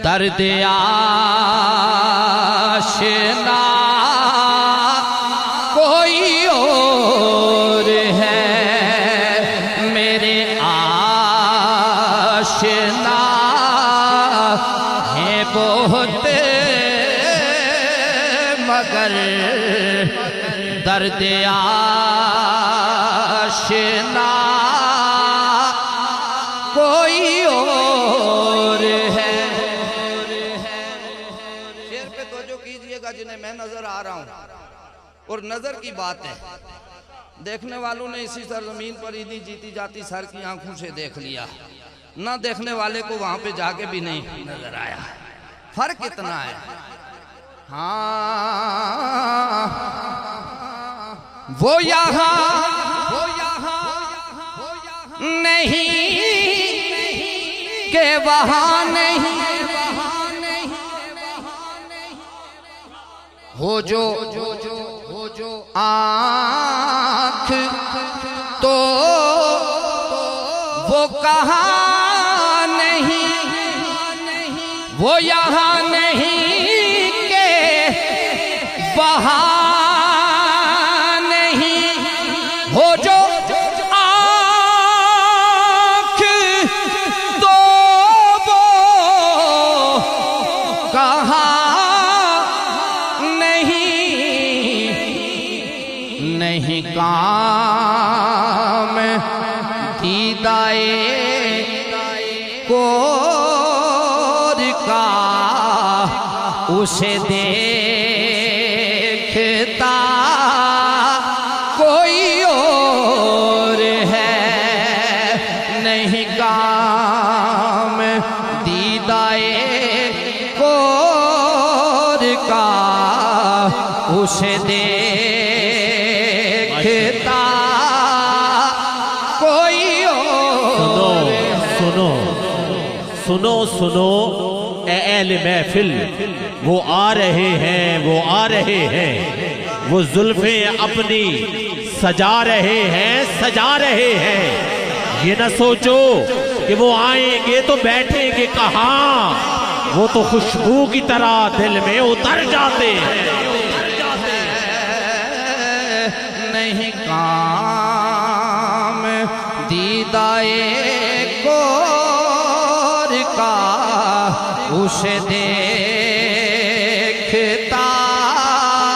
दर्द आशिना कोई और है, मेरे आशिना है बहुत मगर दर्द आशिना कोई और है। शेर पे तवज्जो कीजिएगा जिन्हें मैं नजर आ रहा हूं, और नजर की बात है। देखने वालों ने इसी सरजमीन पर इतनी जीती जाती सर की आंखों से देख लिया, ना देखने वाले को वहां पे जाके भी नहीं नजर आया। फर्क कितना है। हाँ वो यहाँ नहीं के वहाँ नहीं, हो जो आँख तो वो कहाँ नहीं, वो यहाँ नहीं के वहाँ नहीं, हो जो आँख तो वो कहाँ नहीं काम दीदाए कोर का उसे देखता कोई और है, नहीं काम दीदाए कोर का उसे देखता कोई और है। सुनो सुनो ए अहले महफिल, वो आ रहे हैं, वो आ रहे हैं, वो जुल्फे अपनी सजा रहे हैं, सजा रहे हैं। ये न सोचो कि वो आएंगे तो बैठेंगे कहाँ, वो तो खुशबू की तरह दिल में उतर जाते हैं। नहीं काम दीदाए कोर का उसे दे